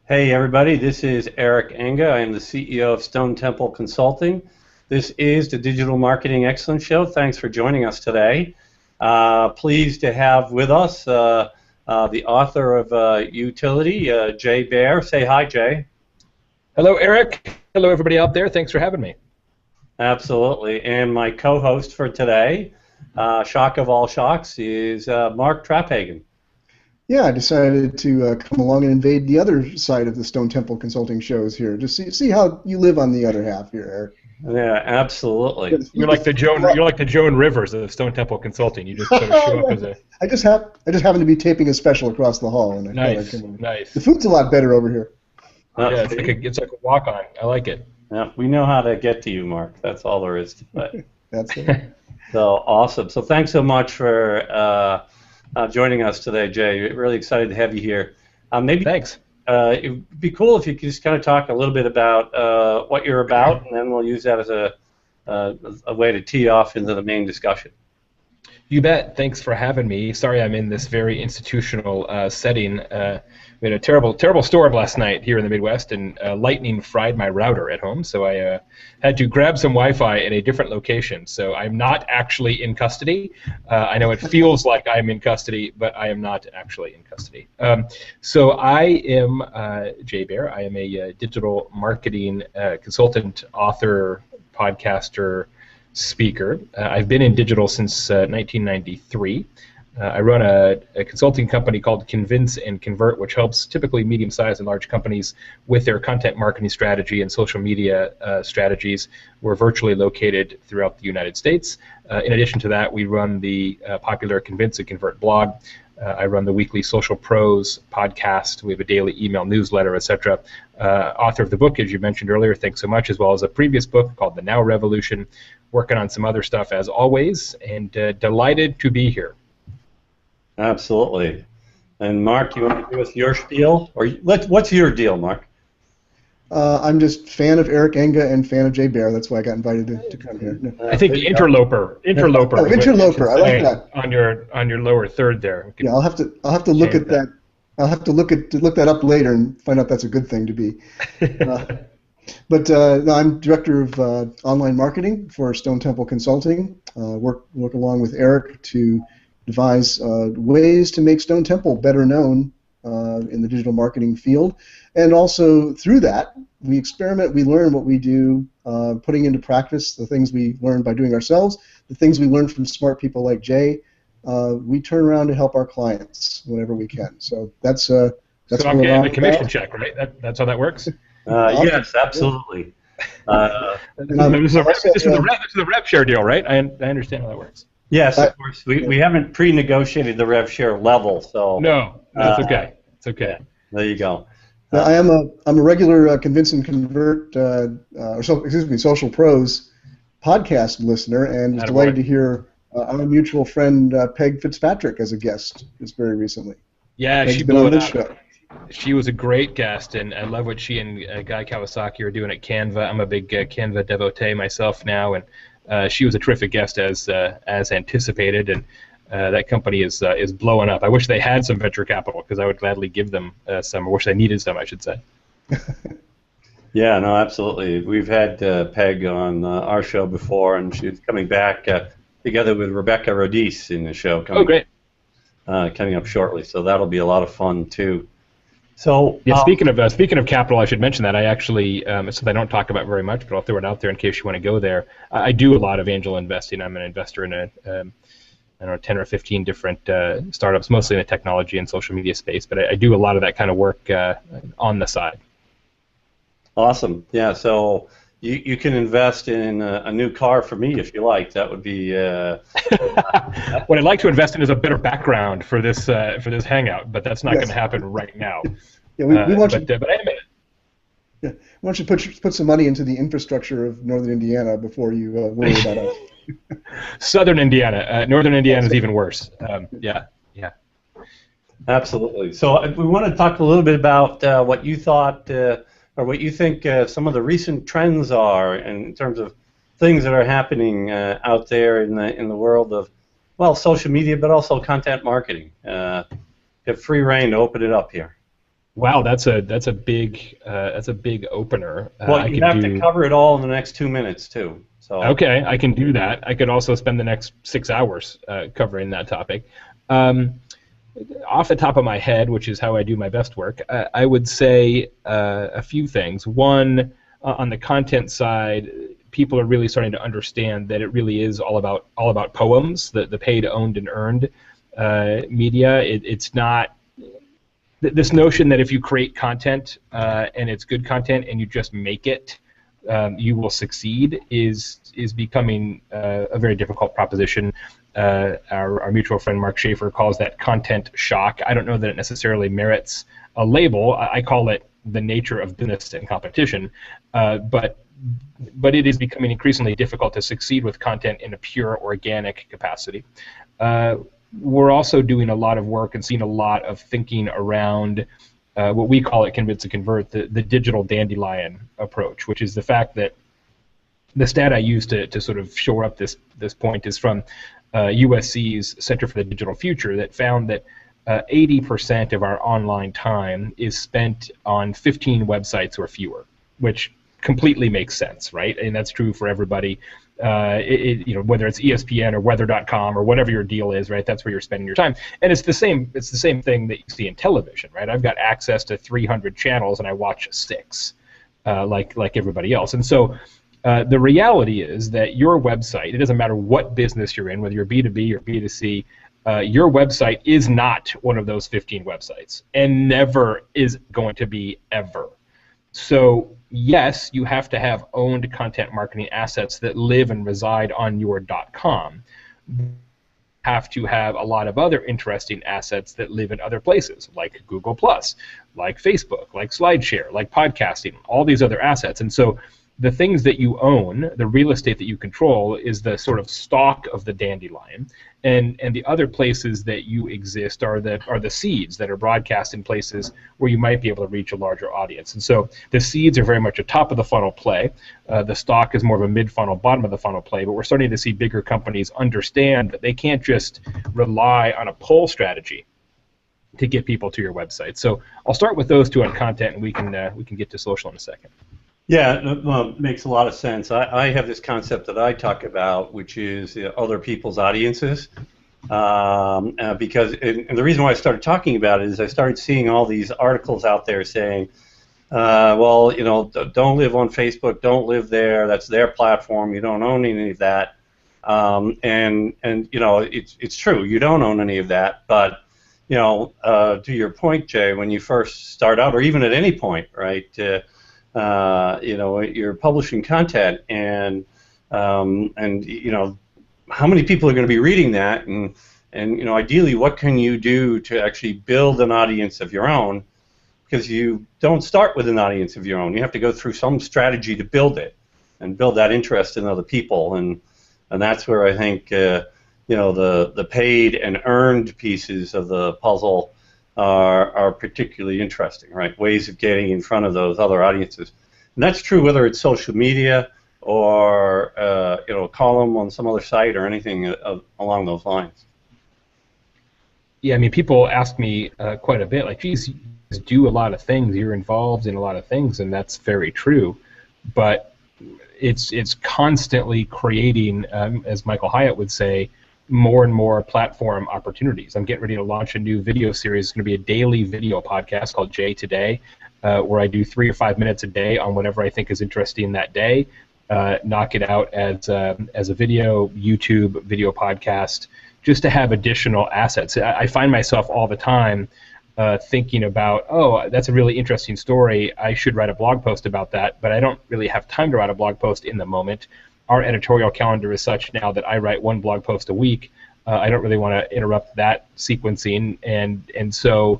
Hey everybody, this is Eric Enge. I am the CEO of Stone Temple Consulting. This is the Digital Marketing Excellence Show. Thanks for joining us today. Pleased to have with us the author of Utility, Jay Baer. Say hi, Jay. Hello, Eric. Hello, everybody out there. Thanks for having me. Absolutely. And my co-host for today, shock of all shocks, is Mark Traphagen. Yeah, I decided to come along and invade the other side of the Stone Temple Consulting shows here. Just see how you live on the other half here, Eric. Yeah, absolutely. You're like the Joan Rivers of Stone Temple Consulting. You just sort of show up as a. I just happen to be taping a special across the hall, and Nice. The food's a lot better over here. Yeah, it's like a walk-on. I like it. Yeah, we know how to get to you, Mark. That's all there is to it. That's it. So awesome. So thanks so much for joining us today, Jay. Really excited to have you here. Thanks. It would be cool if you could just kind of talk a little bit about what you're about, and then we'll use that as a way to tee off into the main discussion. You bet. Thanks for having me. Sorry I'm in this very institutional setting. We had a terrible storm last night here in the Midwest, and lightning fried my router at home, so I had to grab some Wi-Fi in a different location. So I'm not actually in custody. I know it feels like I'm in custody, but I am not actually in custody. So I am Jay Baer. I am a digital marketing consultant, author, podcaster, speaker. I've been in digital since 1993. I run a consulting company called Convince and Convert, which helps typically medium-sized and large companies with their content marketing strategy and social media strategies. We're virtually located throughout the United States. In addition to that, we run the popular Convince and Convert blog. I run the weekly Social Pros podcast. We have a daily email newsletter, etc. Author of the book, as you mentioned earlier, thanks so much, as well as a previous book called The Now Revolution. Working on some other stuff as always, and delighted to be here. Absolutely. And Mark, you want to give us your spiel? Or what's your deal, Mark? I'm just fan of Eric Enge and fan of Jay Baer. That's why I got invited to come here. I think interloper. Interloper. Oh, interloper. I like that. On your lower third there. Yeah, I'll have to look at that. I'll have to look that up later and find out that's a good thing to be. But no, I'm director of online marketing for Stone Temple Consulting. Work along with Eric to devise ways to make Stone Temple better known in the digital marketing field. And also through that, we experiment, we learn what we do, putting into practice the things we learn by doing ourselves, the things we learn from smart people like Jay. We turn around to help our clients whenever we can. So that's so I'm getting a commission check, right? That's how that works? Yes, absolutely. This is a rev share deal, right? I understand how that works. Yes, of course. We haven't pre-negotiated the rev share level, so no, that's okay. It's okay. Yeah, there you go. I'm a regular Convince and Convert, Social Pros podcast listener, and was delighted to hear our mutual friend Peg Fitzpatrick as a guest just very recently. Yeah, Peg's she been blew on it this out. show. She was a great guest, and I love what she and Guy Kawasaki are doing at Canva. I'm a big Canva devotee myself now, and she was a terrific guest as anticipated, and that company is blowing up. I wish they had some venture capital because I would gladly give them some. I wish they needed some, I should say. Yeah, no, absolutely. We've had Peg on our show before, and she's coming back together with Rebecca Rodis in the show. Great. Coming up shortly, so that'll be a lot of fun too. So yeah, speaking of capital, I should mention that I actually it's something I don't talk about very much, but I'll throw it out there in case you want to go there. I do a lot of angel investing. I'm an investor in I don't know, 10 or 15 different startups, mostly in the technology and social media space, but I do a lot of that kind of work on the side. Awesome. Yeah, so you can invest in a new car for me if you like. That would be. What I'd like to invest in is a better background for this hangout, but that's not going to happen right now. Yeah, we want you. But I am in it. Yeah, why don't you put some money into the infrastructure of Northern Indiana before you worry about us. Southern Indiana, Northern Indiana is even worse. Yeah. Absolutely. So we want to talk a little bit about what you thought. Or what you think some of the recent trends are in terms of things that are happening out there in the world of, well, social media, but also content marketing. You have free reign to open it up here. Wow, that's a big opener. Well, you have to cover it all in the next 2 minutes too. So okay, I can do that. I could also spend the next 6 hours covering that topic. Off the top of my head, which is how I do my best work, I would say a few things. One, on the content side, people are really starting to understand that it really is all about poems, the paid, owned, and earned media. It's not this notion that if you create content and it's good content and you just make it, you will succeed is becoming a very difficult proposition. Our mutual friend Mark Schaefer calls that content shock. I don't know that it necessarily merits a label. I call it the nature of business and competition, but it is becoming increasingly difficult to succeed with content in a pure organic capacity. We're also doing a lot of work and seeing a lot of thinking around what we call it Convince and Convert, the digital dandelion approach, which is the fact that the stat I use to sort of shore up this point is from USC's Center for the Digital Future that found that 80% of our online time is spent on 15 websites or fewer, which completely makes sense, right? And that's true for everybody. Whether it's ESPN or weather.com or whatever your deal is, right? That's where you're spending your time. And it's the same thing that you see in television, right? I've got access to 300 channels and I watch 6, like everybody else. And so the reality is that your website, it doesn't matter what business you're in, whether you're B2B or B2C, your website is not one of those 15 websites and never is going to be ever. So yes, you have to have owned content marketing assets that live and reside on your .com. You have to have a lot of other interesting assets that live in other places, like Google+, like Facebook, like SlideShare, like podcasting, all these other assets. And so the things that you own, the real estate that you control, is the sort of stalk of the dandelion, and the other places that you exist are the seeds that are broadcast in places where you might be able to reach a larger audience. And so the seeds are very much a top of the funnel play. The stalk is more of a mid funnel, bottom of the funnel play. But we're starting to see bigger companies understand that they can't just rely on a pull strategy to get people to your website. So I'll start with those two on content, and we can get to social in a second. Yeah, well, makes a lot of sense. I have this concept that I talk about, which is other people's audiences, because and the reason why I started talking about it is I started seeing all these articles out there saying, well, don't live on Facebook, don't live there. That's their platform. You don't own any of that, and it's true. You don't own any of that, but to your point, Jay, when you first start out, or even at any point, right? You're publishing content, and how many people are going to be reading that, and ideally, what can you do to actually build an audience of your own? Because you don't start with an audience of your own. You have to go through some strategy to build it, and build that interest in other people, and that's where I think the paid and earned pieces of the puzzle are particularly interesting, right? Ways of getting in front of those other audiences. And that's true whether it's social media or a column on some other site or anything along those lines. Yeah, I mean, people ask me quite a bit, like, geez, you do a lot of things, you're involved in a lot of things, and that's very true. But it's constantly creating, as Michael Hyatt would say, more and more platform opportunities. I'm getting ready to launch a new video series. It's going to be a daily video podcast called Jay Today, where I do 3 or 5 minutes a day on whatever I think is interesting that day, knock it out as a video, YouTube video podcast, just to have additional assets. I find myself all the time thinking about, oh, that's a really interesting story. I should write a blog post about that, but I don't really have time to write a blog post in the moment. Our editorial calendar is such now that I write 1 blog post a week. I don't really want to interrupt that sequencing, and so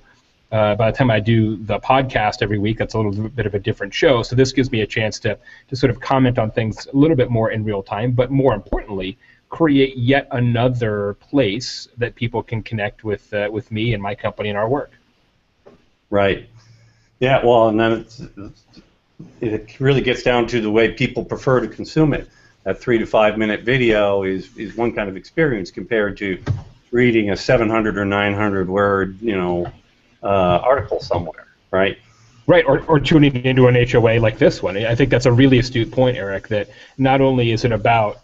by the time I do the podcast every week, that's a little bit of a different show. So this gives me a chance to sort of comment on things a little bit more in real time, but more importantly, create yet another place that people can connect with me and my company and our work. Right. Yeah. Well, and then it really gets down to the way people prefer to consume it. That 3 to 5 minute video is one kind of experience compared to reading a 700 or 900 word article somewhere. right? Right, or tuning into an HOA like this one. I think that's a really astute point, Eric. That not only is it about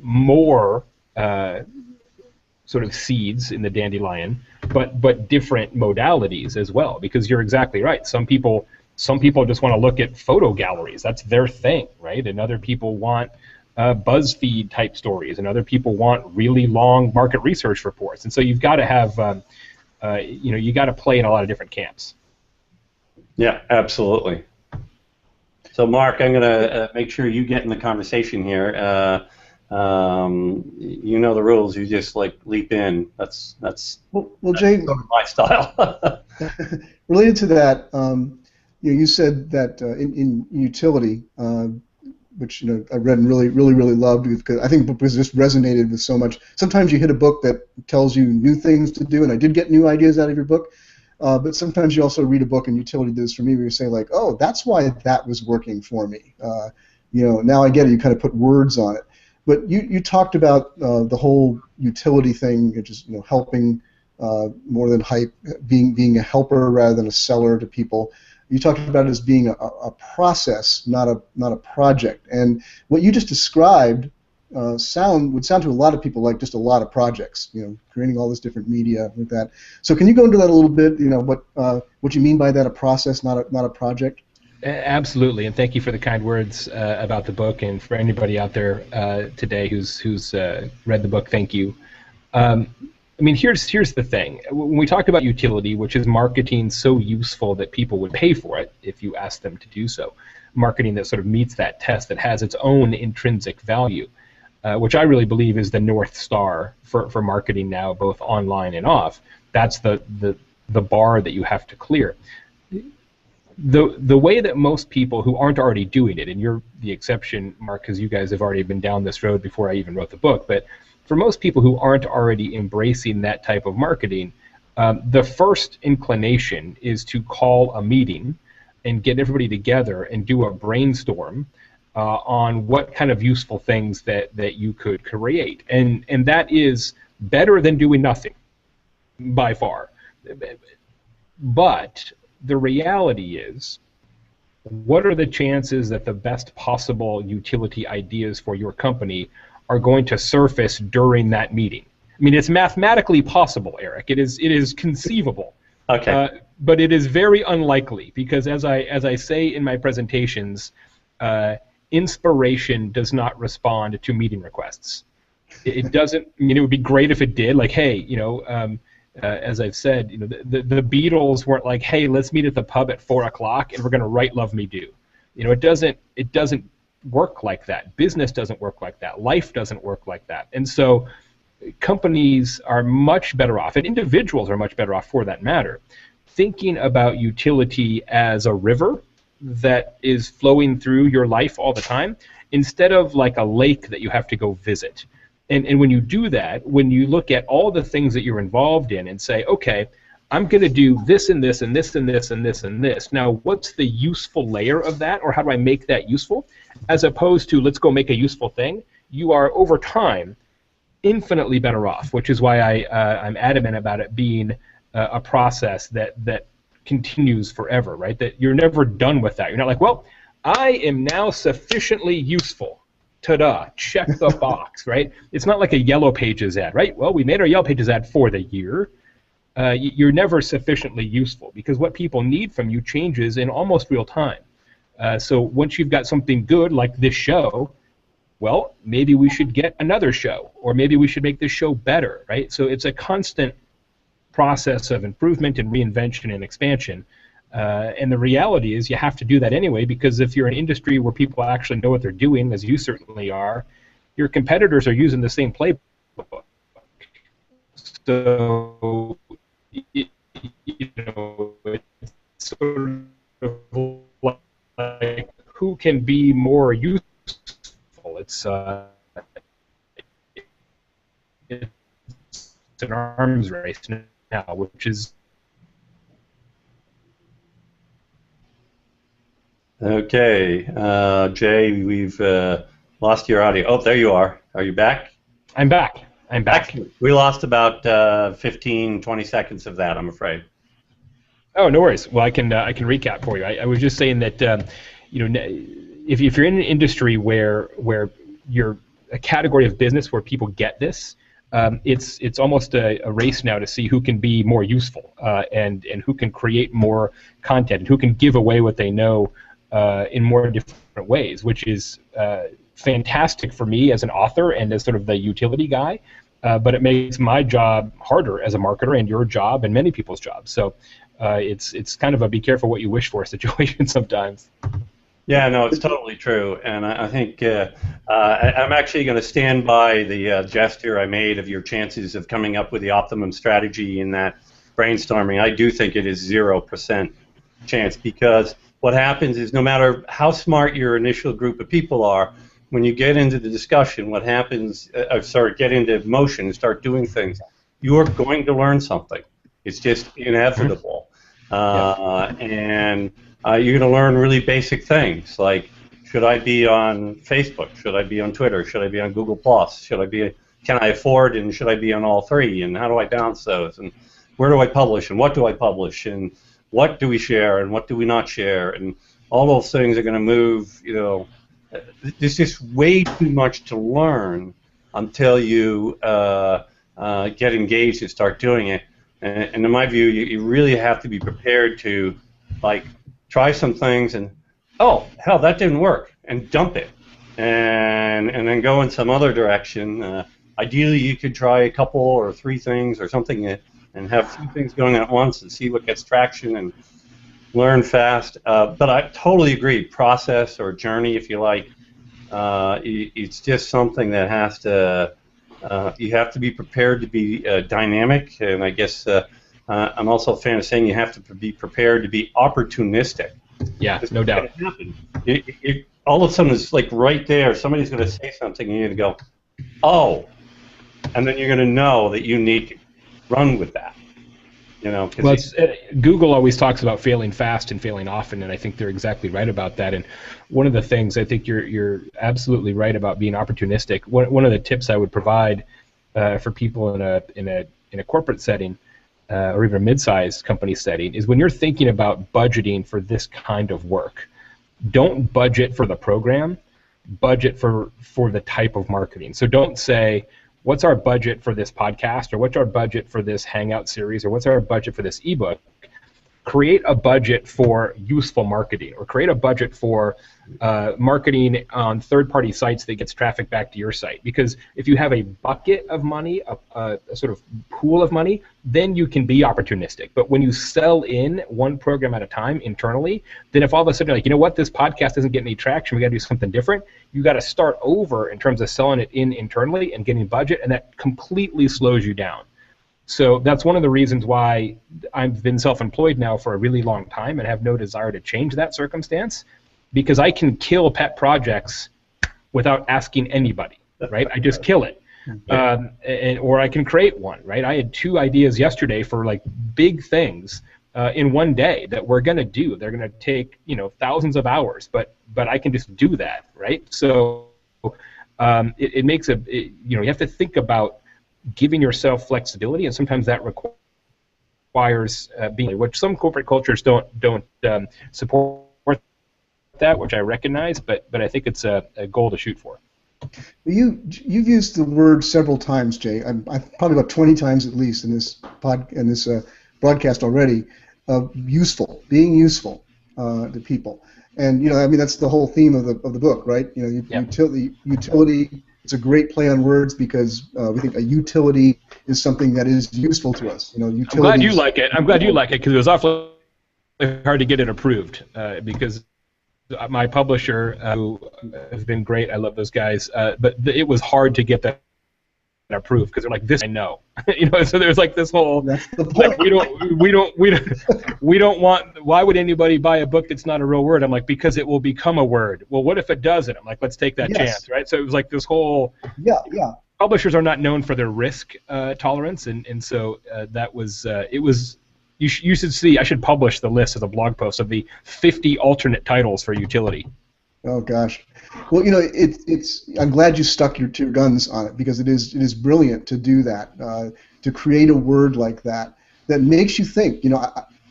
more sort of seeds in the dandelion, but different modalities as well. Because you're exactly right. Some people just want to look at photo galleries. That's their thing, right? And other people want BuzzFeed type stories, and other people want really long market research reports. And so you've got to have, you got to play in a lot of different camps. Yeah, absolutely. So, Mark, I'm going to make sure you get in the conversation here. You know the rules. You just like leap in. That's well, Jay, sort of my style. related to that, you said that in utility, which I read and really loved, because I think the book just resonated with so much. Sometimes you hit a book that tells you new things to do, and I did get new ideas out of your book. But sometimes you also read a book, and utility does for me, where you say like, oh, that's why that was working for me. Now I get it. You kind of put words on it. But you talked about the whole utility thing, just helping more than hype, being a helper rather than a seller to people. You talked about it as being a process, not a project. And what you just described would sound to a lot of people like just a lot of projects, creating all this different media like that. So can you go into that a little bit? What you mean by that, a process, not a project? Absolutely, and thank you for the kind words about the book, and for anybody out there today who's read the book, thank you. Here's the thing. When we talk about utility, which is marketing so useful that people would pay for it if you ask them to do so, marketing that sort of meets that test, that has its own intrinsic value, which I really believe is the North Star for marketing now, both online and off. That's the bar that you have to clear. The way that most people who aren't already doing it, and you're the exception, Mark, because you guys have already been down this road before I even wrote the book, but for most people who aren't already embracing that type of marketing, the first inclination is to call a meeting and get everybody together and do a brainstorm on what kind of useful things that you could create. And that is better than doing nothing, by far. But the reality is, what are the chances that the best possible utility ideas for your company are going to surface during that meeting? I mean, it's mathematically possible, Eric. It is conceivable. Okay. But it is very unlikely, because as I say in my presentations, inspiration does not respond to meeting requests. It doesn't. It would be great if it did. Like, hey, as I've said, the Beatles weren't like, hey, let's meet at the pub at 4 o'clock and we're going to write "Love Me Do." It doesn't work like that. Business doesn't work like that. Life doesn't work like that. And so companies are much better off, and individuals are much better off for that matter, thinking about utility as a river that is flowing through your life all the time, instead of like a lake that you have to go visit. And when you do that, when you look at all the things that you're involved in and say, okay, I'm going to do this and this and this and this and this and this. Now, what's the useful layer of that, or how do I make that useful? As opposed to, let's go make a useful thing, you are, over time, infinitely better off, which is why I'm adamant about it being a process that continues forever, right? That you're never done with that. You're not like, well, I am now sufficiently useful. Ta-da, check the box, right? It's not like a Yellow Pages ad, right? Well, we made our Yellow Pages ad for the year. You're never sufficiently useful, because what people need from you changes in almost real time. So once you've got something good like this show, well, maybe we should get another show, or maybe we should make this show better, right? So it's a constant process of improvement and reinvention and expansion. And the reality is you have to do that anyway, because if you're an industry where people actually know what they're doing, as you certainly are, your competitors are using the same playbook. So, it's sort of like, who can be more useful? It's an arms race now, which is... Okay, Jay, we've lost your audio. Oh, there you are. Are you back? I'm back. Excellent. We lost about 15, 20 seconds of that, I'm afraid. Oh, no worries. Well, I can recap for you. I was just saying that if you're in an industry where you're a category of business where people get this, it's almost a race now to see who can be more useful and who can create more content and who can give away what they know in more different ways, which is fantastic for me as an author and as sort of the utility guy. But it makes my job harder as a marketer and your job and many people's jobs. So it's kind of a be careful what you wish for situation sometimes. Yeah, no, it's totally true, and I think I'm actually going to stand by the gesture I made of your chances of coming up with the optimum strategy in that brainstorming. I do think it is 0% chance, because what happens is no matter how smart your initial group of people are, when you get into the discussion, what happens, get into motion and start doing things, you're going to learn something. It's just inevitable. And you're going to learn really basic things like, should I be on Facebook? Should I be on Twitter? Should I be on Google+? Can I afford, and should I be on all three? And how do I balance those? And where do I publish? And what do I publish? And what do we share? And what do we not share? And all those things are going to move, there's just way too much to learn until you get engaged and start doing it. And in my view, you really have to be prepared to, try some things and, oh, hell, that didn't work, and dump it, and then go in some other direction. Ideally, you could try a couple or 3 things or something and have 2 things going at once and see what gets traction and learn fast. But I totally agree, process or journey, if you like, it's just something that has to, you have to be prepared to be dynamic, and I guess I'm also a fan of saying you have to be prepared to be opportunistic. Yeah, no doubt. All of a sudden, it's like right there, somebody's going to say something, and you need to go, oh, and then you're going to know that you need to run with that. Well, Google always talks about failing fast and failing often, and I think they're exactly right about that. And one of the things, I think you're absolutely right about being opportunistic. One of the tips I would provide for people in a corporate setting, or even a mid-sized company setting, is when you're thinking about budgeting for this kind of work, don't budget for the program, budget for the type of marketing. So don't say, what's our budget for this podcast, or what's our budget for this Hangout series, or what's our budget for this ebook. Create a budget for useful marketing, or create a budget for marketing on third-party sites that gets traffic back to your site. Because if you have a bucket of money, a sort of pool of money, then you can be opportunistic. But when you sell in one program at a time internally, then if all of a sudden you're like, you know what, this podcast doesn't get any traction, we got to do something different, you got to start over in terms of selling it in internally and getting budget, and that completely slows you down. So that's one of the reasons why I've been self-employed now for a really long time and have no desire to change that circumstance, because I can kill pet projects without asking anybody, right? I just kill it. Or I can create one, right? I had 2 ideas yesterday for big things in one day that we're going to do. They're going to take thousands of hours, but I can just do that, right? So it makes you have to think about giving yourself flexibility, and sometimes that requires which some corporate cultures don't support that, which I recognize, but I think it's a goal to shoot for. You've used the word several times, Jay. Probably about 20 times at least in this broadcast already. Useful, being useful to people, and that's the whole theme of the book, right? Utility. It's a great play on words, because we think a utility is something that is useful to us. I'm glad you like it. I'm glad you like it, because it was awfully hard to get it approved. Because my publisher, who has been great, I love those guys, but it was hard to get that approved, because they're like, this I know, So there's this whole we don't want. Why would anybody buy a book that's not a real word? I'm like, because it will become a word. Well, what if it doesn't? I'm like, let's take that chance, right? So it was this whole. Yeah. Publishers are not known for their risk tolerance, and so that was it was. You should see. I should publish the list as a blog post of the 50 alternate titles for utility. Oh gosh, well it's. I'm glad you stuck to your guns on it, because it is brilliant to do that, to create a word like that makes you think.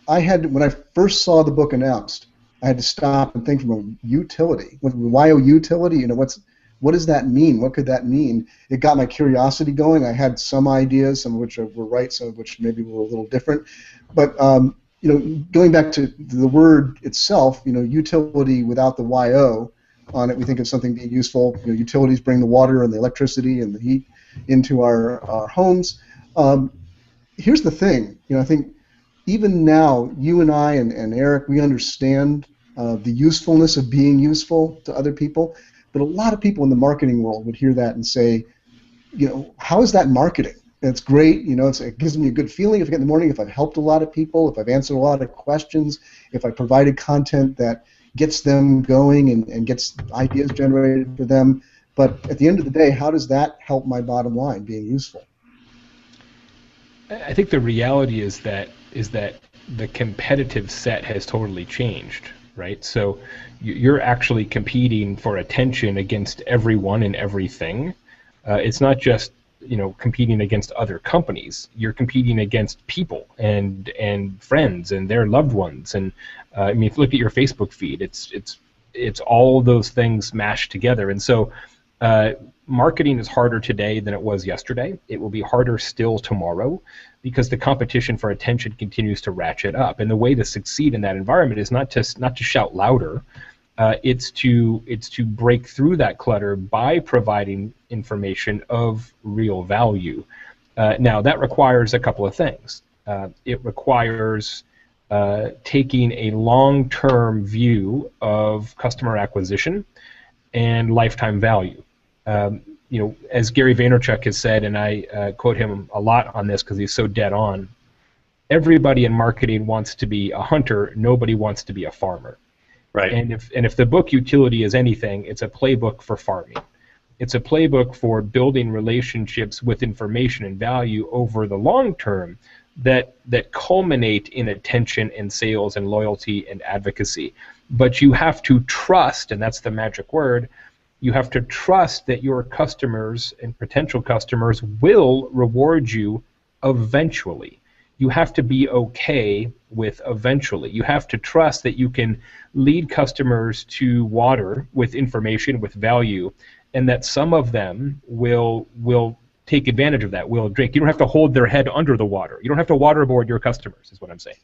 when I first saw the book announced, I had to stop and think from a utility. Why a utility? What does that mean? What could that mean? It got my curiosity going. I had some ideas, some of which were right, some of which maybe were a little different. But going back to the word itself, utility without the yo on it, we think of something being useful. Utilities bring the water and the electricity and the heat into our homes. Here's the thing. I think even now, you and I and Eric, we understand the usefulness of being useful to other people. But a lot of people in the marketing world would hear that and say, how is that marketing? It's great. It gives me a good feeling if I get in the morning, if I've helped a lot of people, if I've answered a lot of questions, if I provided content that gets them going and gets ideas generated for them. But at the end of the day, how does that help my bottom line, being useful? I think the reality is that the competitive set has totally changed, right? So you're actually competing for attention against everyone and everything. It's not just competing against other companies. You're competing against people and friends and their loved ones. And if you look at your Facebook feed, it's all those things mashed together. And so marketing is harder today than it was yesterday. It will be harder still tomorrow because the competition for attention continues to ratchet up. And the way to succeed in that environment is not to shout louder. It's to break through that clutter by providing information of real value. Now that requires a couple of things. It requires taking a long-term view of customer acquisition and lifetime value. As Gary Vaynerchuk has said, and I quote him a lot on this because he's so dead on, everybody in marketing wants to be a hunter, nobody wants to be a farmer. Right. And if the book Utility is anything, it's a playbook for farming. It's a playbook for building relationships with information and value over the long term that culminate in attention and sales and loyalty and advocacy. But you have to trust, and that's the magic word, you have to trust that your customers and potential customers will reward you eventually. You have to be okay with eventually. You have to trust that you can lead customers to water with information, with value, and that some of them will take advantage of that, will drink. You don't have to hold their head under the water. You don't have to waterboard your customers, is what I'm saying.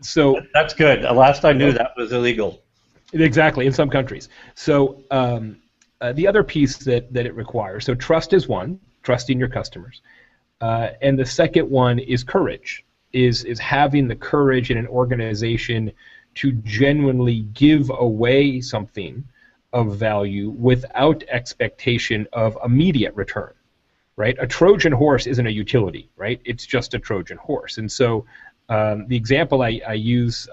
So that's good. Last I knew, that was illegal. Exactly, in some countries. So the other piece that it requires, so trust is one, trusting your customers. And the second one is courage, is having the courage in an organization to genuinely give away something of value without expectation of immediate return, right? A Trojan horse isn't a utility, right? It's just a Trojan horse. And so the example I use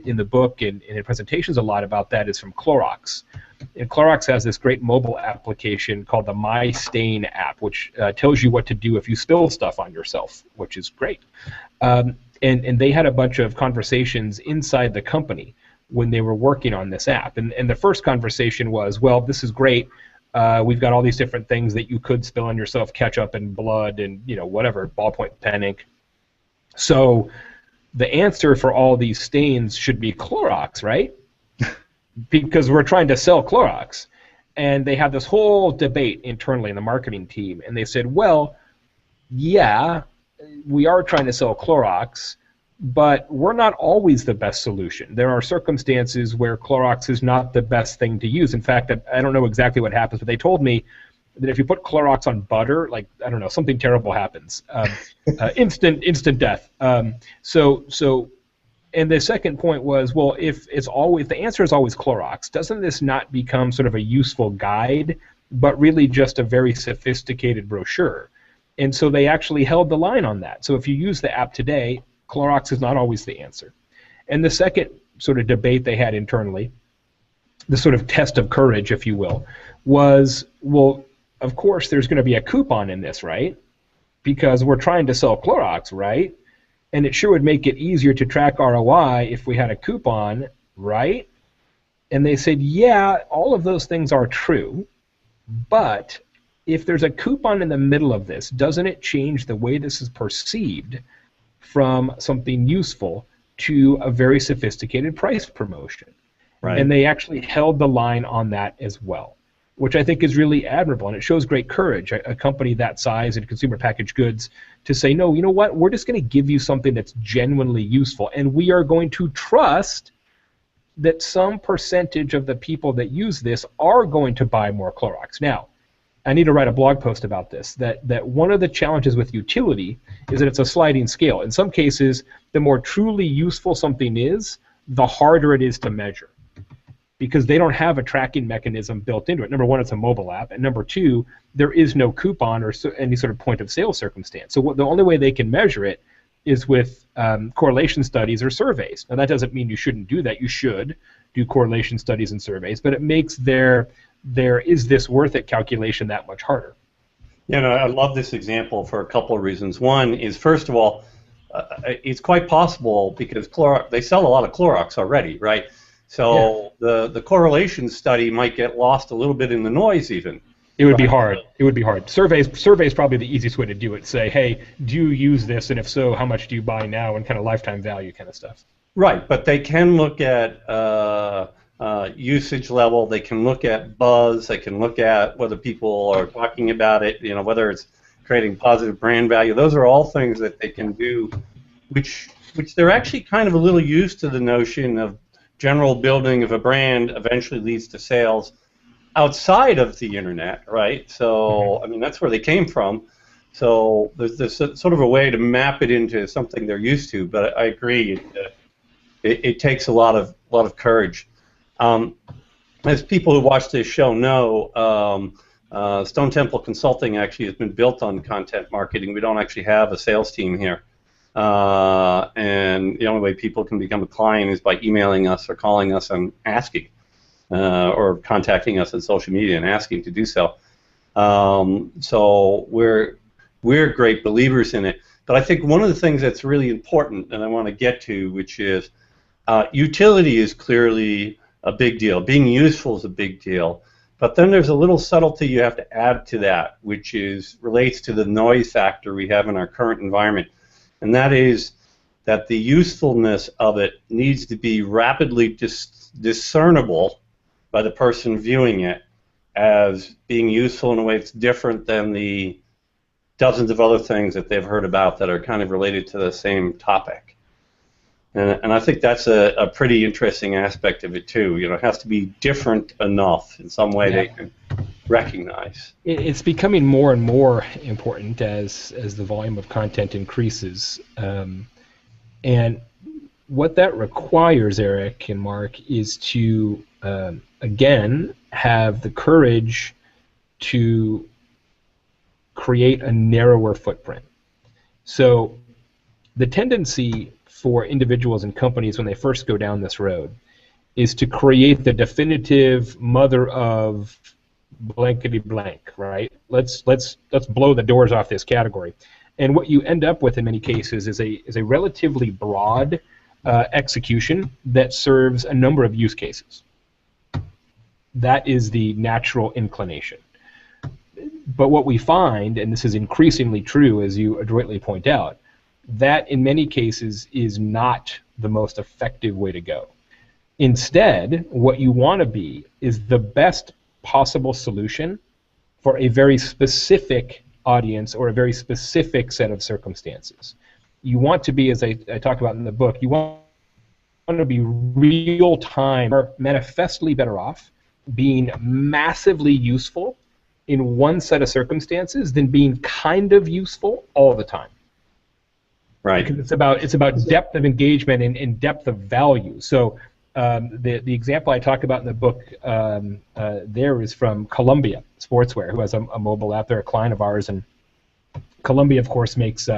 in the book and in presentations a lot about that is from Clorox. And Clorox has this great mobile application called the My Stain app, which tells you what to do if you spill stuff on yourself, which is great. And they had a bunch of conversations inside the company when they were working on this app. And the first conversation was, well, this is great. We've got all these different things that you could spill on yourself, ketchup and blood and whatever, ballpoint pen ink. So the answer for all these stains should be Clorox, right? Because we're trying to sell Clorox. And they had this whole debate internally in the marketing team. And they said, well, yeah, we are trying to sell Clorox, but we're not always the best solution. There are circumstances where Clorox is not the best thing to use. In fact, I don't know exactly what happens, but they told me that if you put Clorox on butter, like, I don't know, something terrible happens. Instant death. And the second point was, well, if the answer is always Clorox, doesn't this not become sort of a useful guide, but really just a very sophisticated brochure? And so they actually held the line on that. So if you use the app today, Clorox is not always the answer. And the second sort of debate they had internally, the sort of test of courage, if you will, was, well, of course there's going to be a coupon in this, right? Because we're trying to sell Clorox, right? And it sure would make it easier to track ROI if we had a coupon, right? And they said, yeah, all of those things are true, but if there's a coupon in the middle of this, doesn't it change the way this is perceived from something useful to a very sophisticated price promotion. Right. And they actually held the line on that as well, which I think is really admirable, and it shows great courage, a company that size in consumer packaged goods, to say, no, you know what, we're just going to give you something that's genuinely useful, and we are going to trust that some percentage of the people that use this are going to buy more Clorox. Now, I need to write a blog post about this, that one of the challenges with utility is that it's a sliding scale. In some cases, the more truly useful something is, the harder it is to measure, because they don't have a tracking mechanism built into it. Number one, it's a mobile app, and number two, there is no coupon or any sort of point of sale circumstance. So the only way they can measure it is with correlation studies or surveys. Now, that doesn't mean you shouldn't do that. You should do correlation studies and surveys, but it makes their is this worth it calculation that much harder. You know, I love this example for a couple of reasons. One is, first of all, it's quite possible, because Clorox, they sell a lot of Clorox already, right? So the correlation study might get lost a little bit in the noise even. It would be hard. It would be hard. Surveys probably the easiest way to do it. Say, hey, do you use this, and if so, how much do you buy now, and kind of lifetime value kind of stuff. Right, but they can look at usage level. They can look at buzz. They can look at whether people are talking about it. You know, whether it's creating positive brand value. Those are all things that they can do, which they're actually kind of a little used to the notion of general building of a brand eventually leads to sales outside of the internet, right? So, I mean, that's where they came from. So there's sort of a way to map it into something they're used to. But I agree, it takes a lot of courage. As people who watch this show know, Stone Temple Consulting actually has been built on content marketing. We don't actually have a sales team here. And the only way people can become a client is by emailing us or calling us and asking, or contacting us on social media and asking to do so. So we're great believers in it. But I think one of the things that's really important, and I want to get to, which is utility is clearly a big deal. Being useful is a big deal. But then there's a little subtlety you have to add to that, which relates to the noise factor we have in our current environment. And that is that the usefulness of it needs to be rapidly discernible by the person viewing it as being useful in a way that's different than the dozens of other things that they've heard about that are kind of related to the same topic. And I think that's a pretty interesting aspect of it too. You know, it has to be different enough in some way they can recognize. It's becoming more and more important as the volume of content increases. And what that requires, Eric and Mark, is to, again, have the courage to create a narrower footprint. So the tendency for individuals and companies when they first go down this road is to create the definitive mother of blankety blank, right? Let's blow the doors off this category. And what you end up with in many cases is a relatively broad execution that serves a number of use cases. That is the natural inclination. But what we find, and this is increasingly true as you adroitly point out, that in many cases is not the most effective way to go. Instead, what you want to be is the best possible solution for a very specific audience or a very specific set of circumstances. You want to be, as I talk about in the book, you want to be real time or manifestly better off being massively useful in one set of circumstances than being kind of useful all the time. Right. Because it's about depth of engagement and depth of value. So the example I talk about in the book there is from Columbia Sportswear, who has a mobile app. They're a client of ours, and Columbia, of course, makes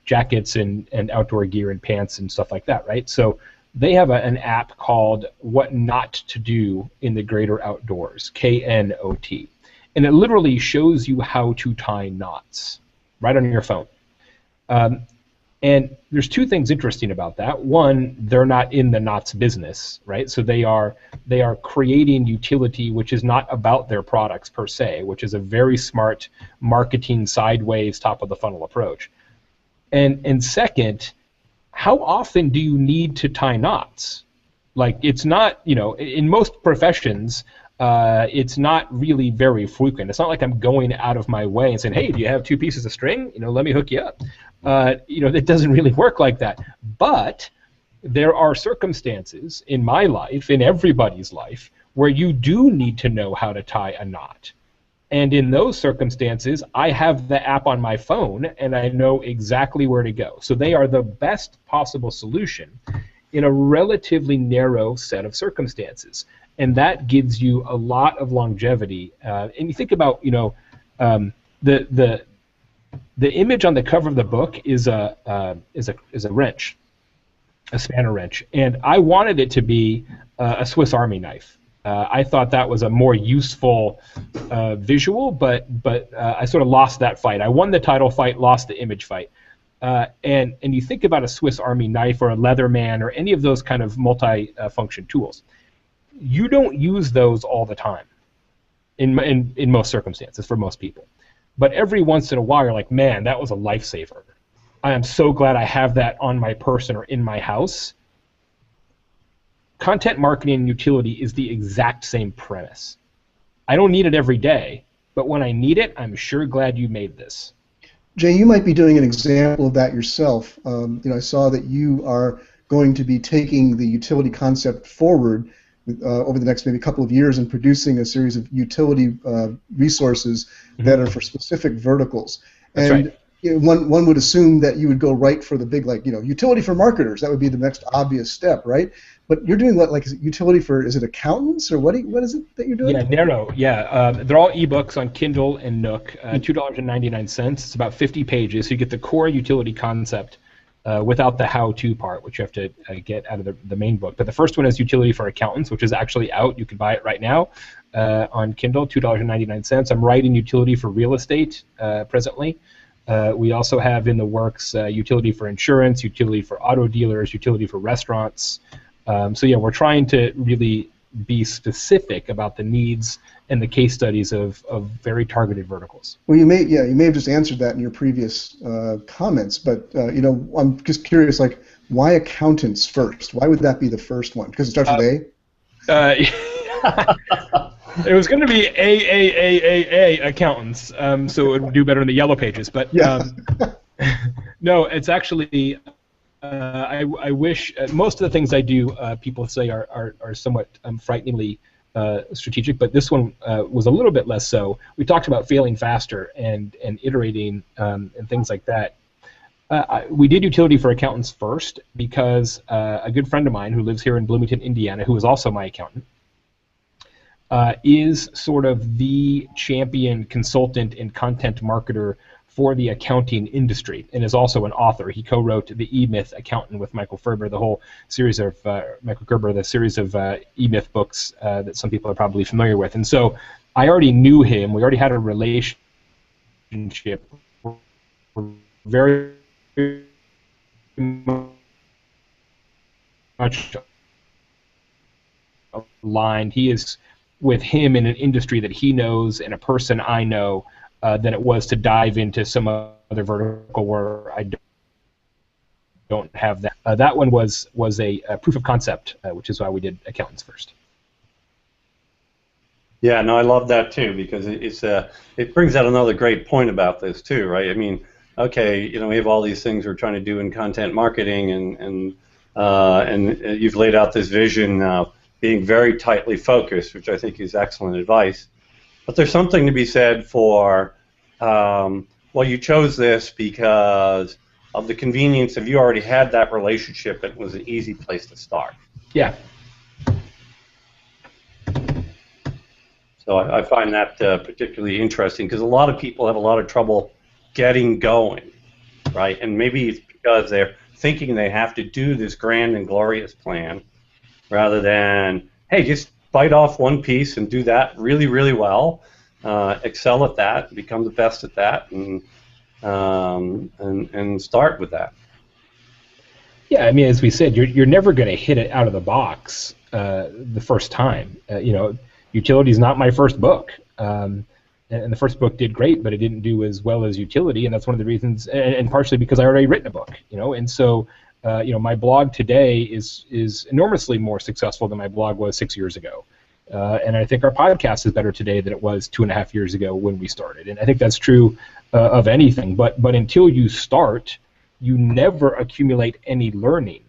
jackets and outdoor gear and pants and stuff like that, right? So they have an app called What Not to Do in the Greater Outdoors, KNOT. And it literally shows you how to tie knots right on your phone. And there's two things interesting about that. One, they're not in the knots business, right? So they are creating utility which is not about their products per se, which is a very smart marketing sideways top of the funnel approach. And second, how often do you need to tie knots? Like, it's not, in most professions, it's not really very frequent. It's not like I'm going out of my way and saying, hey, do you have 2 pieces of string? Let me hook you up. It doesn't really work like that. But there are circumstances in my life, in everybody's life, where you do need to know how to tie a knot. And in those circumstances, I have the app on my phone, and I know exactly where to go. So they are the best possible solution in a relatively narrow set of circumstances. And that gives you a lot of longevity. And you think about, the image on the cover of the book is a wrench, a spanner wrench, and I wanted it to be a Swiss Army knife. I thought that was a more useful visual, but I sort of lost that fight. I won the title fight, lost the image fight. And you think about a Swiss Army knife or a Leatherman or any of those kind of multi-function tools. You don't use those all the time in most circumstances for most people. But every once in a while, you're like, man, that was a lifesaver. I am so glad I have that on my person or in my house. Content marketing and utility is the exact same premise. I don't need it every day, but when I need it, I'm sure glad you made this. Jay, you might be doing an example of that yourself. I saw that you are going to be taking the utility concept forward over the next maybe couple of years and producing a series of utility resources that are for specific verticals. That's and right. One would assume that you would go right for the big, utility for marketers. That would be the next obvious step, right? But you're doing what, is it utility for, is it accountants, or what is it that you're doing? Yeah, narrow, yeah. They're all ebooks on Kindle and Nook, $2.99. It's about 50 pages, so you get the core utility concept without the how-to part, which you have to get out of the main book. But the first one is Utility for Accountants, which is actually out. You can buy it right now on Kindle, $2.99. I'm writing Utility for Real Estate presently. We also have in the works utility for insurance, utility for auto dealers, utility for restaurants. So yeah, we're trying to really be specific about the needs and the case studies of very targeted verticals. Well, you may have just answered that in your previous comments, but I'm just curious, why accountants first? Why would that be the first one? Because it starts with A? It was going to be A accountants, so it would do better in the yellow pages. But yeah. No, it's actually. I wish most of the things I do, people say are somewhat frighteningly strategic, but this one was a little bit less so. We talked about failing faster and iterating and things like that. We did utility for accountants first because a good friend of mine who lives here in Bloomington, Indiana, who is also my accountant, is sort of the champion consultant and content marketer for the accounting industry, and is also an author. He co-wrote The E-Myth Accountant with Michael Ferber, the whole series of the series of E-Myth books that some people are probably familiar with. And so I already knew him. We already had a relationship. We're very much aligned. He is with him in an industry that he knows and a person I know. Than it was to dive into some other vertical where I don't have that. That one was a proof of concept, which is why we did accountants first. Yeah, no, I love that too, because it brings out another great point about this too, right? I mean, okay, we have all these things we're trying to do in content marketing, and you've laid out this vision of being very tightly focused, which I think is excellent advice. But there's something to be said for, well, you chose this because of the convenience of you already had that relationship. It was an easy place to start. Yeah. So I find that particularly interesting because a lot of people have a lot of trouble getting going, right? And maybe it's because they're thinking they have to do this grand and glorious plan rather than, hey, just bite off one piece and do that really, really well, excel at that, become the best at that, and start with that. Yeah, I mean, as we said, you're never going to hit it out of the box the first time. Utility is not my first book, and the first book did great, but it didn't do as well as Utility, and that's one of the reasons, and partially because I already written a book, and so My blog today is enormously more successful than my blog was 6 years ago. And I think our podcast is better today than it was 2.5 years ago when we started. And I think that's true of anything. But until you start, you never accumulate any learning.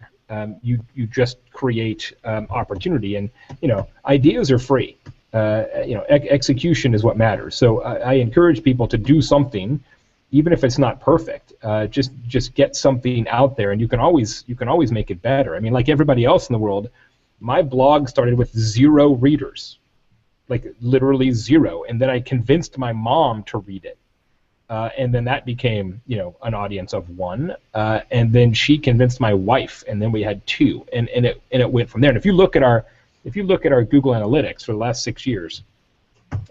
You just create opportunity. And ideas are free. Execution is what matters. So I encourage people to do something, even if it's not perfect. Just get something out there, and you can always make it better. I mean, like everybody else in the world, my blog started with 0 readers, like literally 0, and then I convinced my mom to read it, and then that became an audience of 1, and then she convinced my wife, and then we had 2, and it went from there. And if you look at our Google Analytics for the last 6 years,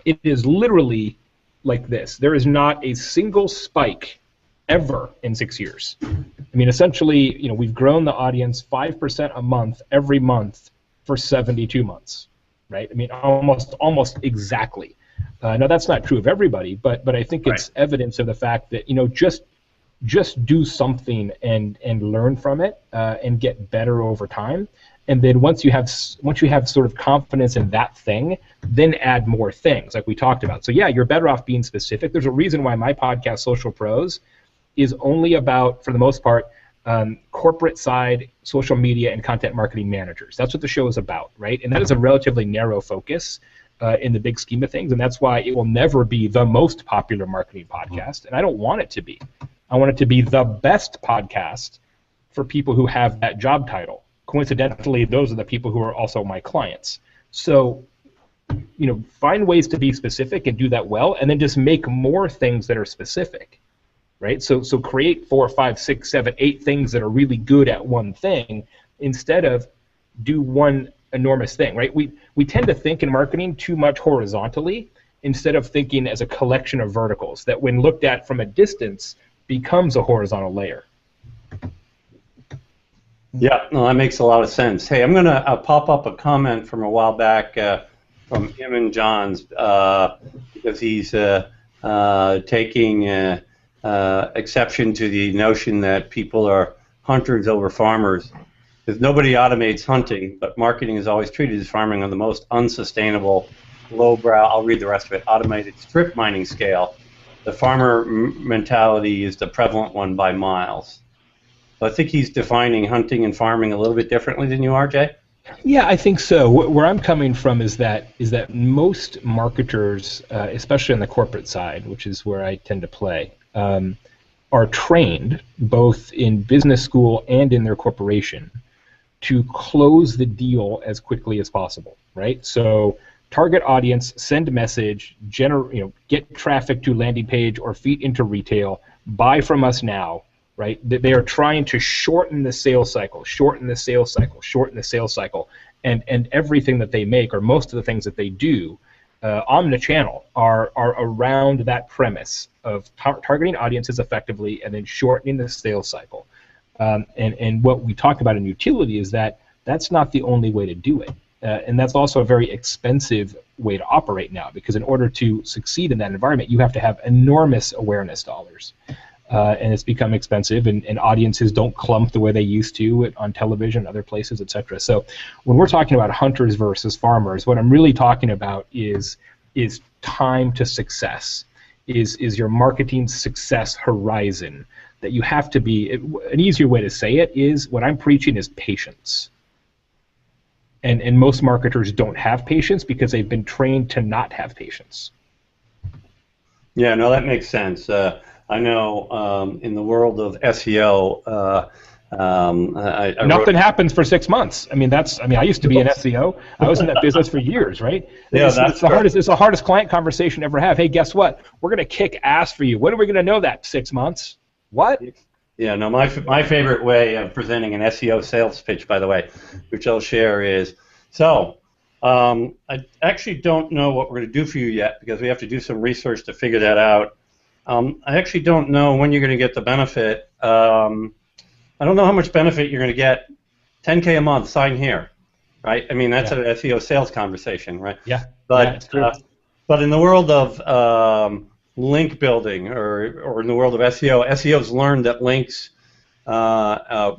it is literally like this. There is not a single spike ever in 6 years. I mean, essentially, we've grown the audience 5% a month every month for 72 months, right? I mean, almost exactly. Now, that's not true of everybody, but I think it's evidence of the fact that just do something and learn from it and get better over time. And then once you have sort of confidence in that thing, then add more things like we talked about. So yeah, you're better off being specific. There's a reason why my podcast, Social Pros, is only about, for the most part, corporate side social media and content marketing managers. That's what the show is about, right? And that is a relatively narrow focus in the big scheme of things, and that's why it will never be the most popular marketing podcast, and I don't want it to be. I want it to be the best podcast for people who have that job title. Coincidentally, those are the people who are also my clients. So, find ways to be specific and do that well, and then just make more things that are specific. Right? So create 4, 5, 6, 7, 8 things that are really good at one thing instead of do one enormous thing, right? We tend to think in marketing too much horizontally instead of thinking as a collection of verticals that when looked at from a distance becomes a horizontal layer. Yeah, no, that makes a lot of sense. Hey, I'm going to pop up a comment from a while back from him and John's because he's taking exception to the notion that people are hunters over farmers. Because nobody automates hunting, but marketing is always treated as farming on the most unsustainable, lowbrow, I'll read the rest of it, automated strip mining scale. The farmer mentality is the prevalent one by miles. So I think he's defining hunting and farming a little bit differently than you are, Jay? Yeah, I think so. Where I'm coming from is that most marketers, especially on the corporate side, which is where I tend to play, are trained both in business school and in their corporation to close the deal as quickly as possible, right? So target audience, send message, get traffic to landing page or feet into retail, buy from us now, right? They are trying to shorten the sales cycle, and everything that they make, or most of the things that they do, omnichannel are around that premise of targeting audiences effectively and then shortening the sales cycle. And what we talk about in utility is that that's not the only way to do it. And that's also a very expensive way to operate now, because in order to succeed in that environment, you have to have enormous awareness dollars. And it's become expensive, and audiences don't clump the way they used to on television, other places, etc. So when we're talking about hunters versus farmers, what I'm really talking about is time to success, is your marketing success horizon, that you have to be. An easier way to say it is, what I'm preaching is patience. And most marketers don't have patience because they've been trained to not have patience. Yeah, no, that makes sense. I know in the world of SEO, nothing happens for 6 months. I I used to be an SEO. I was in that business for years, right? Yeah, it's the hardest client conversation to ever have. Hey, guess what? We're going to kick ass for you. When are we going to know that? 6 months? What? Yeah, no, my favorite way of presenting an SEO sales pitch, by the way, which I'll share is, I actually don't know what we're going to do for you yet, because we have to do some research to figure that out. I actually don't know when you're going to get the benefit. I don't know how much benefit you're going to get. $10K a month, sign here, right? I mean, that's an SEO sales conversation, right? Yeah. But but in the world of link building, or in the world of SEO, SEO's learned that links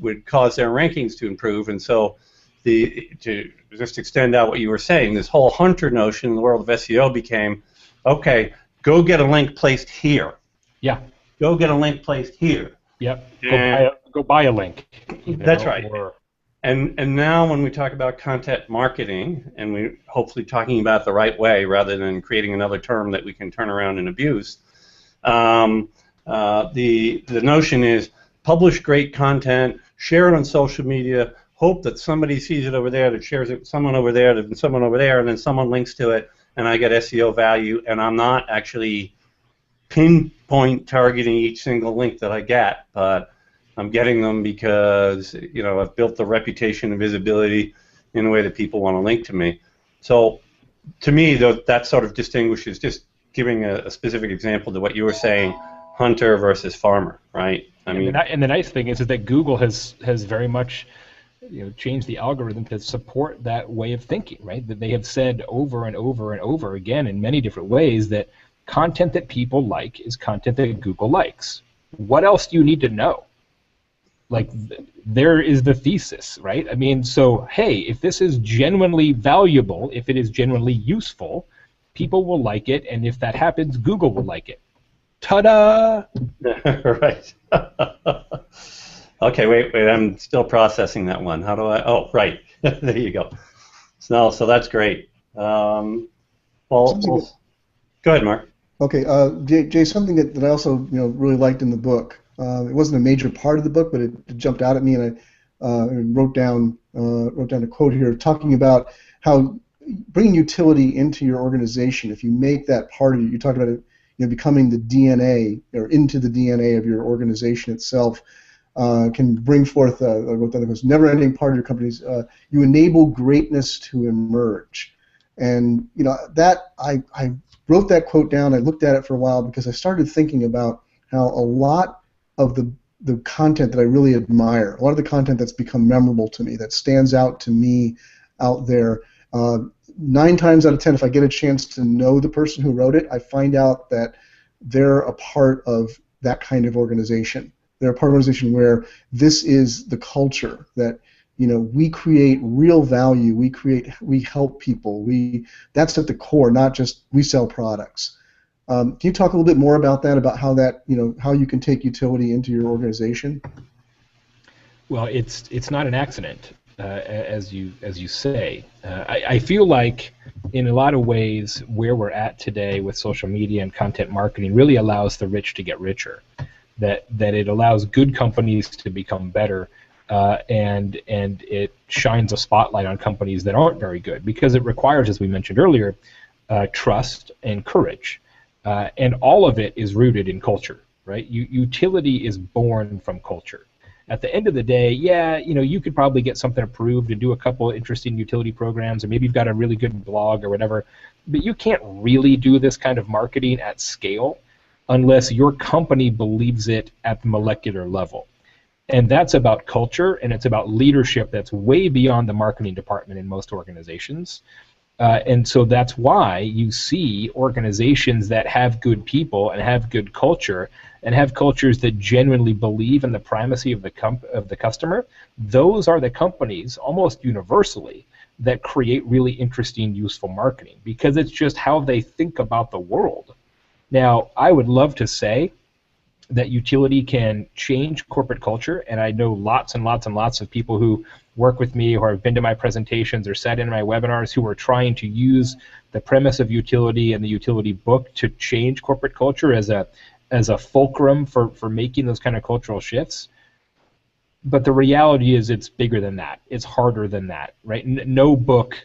would cause their rankings to improve. And so to just extend out what you were saying, this whole hunter notion in the world of SEO became, okay, go get a link placed here. Yeah. Go get a link placed here. Yep. Go buy a link. That's right. And now when we talk about content marketing, and we're hopefully talking about it the right way rather than creating another term that we can turn around and abuse, the notion is publish great content, share it on social media, hope that somebody sees it over there, that shares it with someone over there, and someone over there, and then someone links to it, and I get SEO value, and I'm not actually pinpoint targeting each single link that I get, but I'm getting them because I've built the reputation and visibility in a way that people want to link to me. So to me, that sort of distinguishes, just giving a specific example to what you were saying, hunter versus farmer, right? And the nice thing is that Google has very much changed the algorithm to support that way of thinking, right? That they have said over and over and over again in many different ways that content that people like is content that Google likes. What else do you need to know? Like, there is the thesis, right? I mean, so, hey, if this is genuinely valuable, if it is genuinely useful, people will like it, and if that happens, Google will like it. Ta-da! Right. Okay, wait, I'm still processing that one. How do I? Oh, right. There you go. So that's great. Go ahead, Mark. Okay, Jay, something that I also really liked in the book. It wasn't a major part of the book, but it jumped out at me, and I wrote down a quote here talking about how bringing utility into your organization. If you make that part of it, you talked about it, becoming the DNA or into the DNA of your organization itself, can bring forth. I wrote down the never-ending part of your company's. You enable greatness to emerge, and that I wrote that quote down. I looked at it for a while because I started thinking about how a lot of the content that I really admire, a lot of the content that's become memorable to me, that stands out to me out there, 9 times out of 10, if I get a chance to know the person who wrote it, I find out that they're a part of that kind of organization. They're a part of an organization where this is the culture that we create real value. We help people. That's at the core, not just we sell products. Can you talk a little bit more about that? About how that how you can take utility into your organization? Well, it's not an accident, as you say. I feel like in a lot of ways where we're at today with social media and content marketing really allows the rich to get richer. That it allows good companies to become better. And it shines a spotlight on companies that aren't very good because it requires, as we mentioned earlier, trust and courage. And all of it is rooted in culture, right? Utility is born from culture. At the end of the day, you could probably get something approved and do a couple of interesting utility programs, or maybe you've got a really good blog or whatever, but you can't really do this kind of marketing at scale unless your company believes it at the molecular level. And that's about culture, and it's about leadership that's way beyond the marketing department in most organizations. And so that's why you see organizations that have good people and have good culture and have cultures that genuinely believe in the primacy of the customer. Those are the companies, almost universally, that create really interesting, useful marketing because it's just how they think about the world. Now, I would love to say that utility can change corporate culture, and I know lots and lots and lots of people who work with me or have been to my presentations or sat in my webinars who are trying to use the premise of utility and the utility book to change corporate culture as a fulcrum for making those kind of cultural shifts. But the reality is it's bigger than that. It's harder than that, right? No book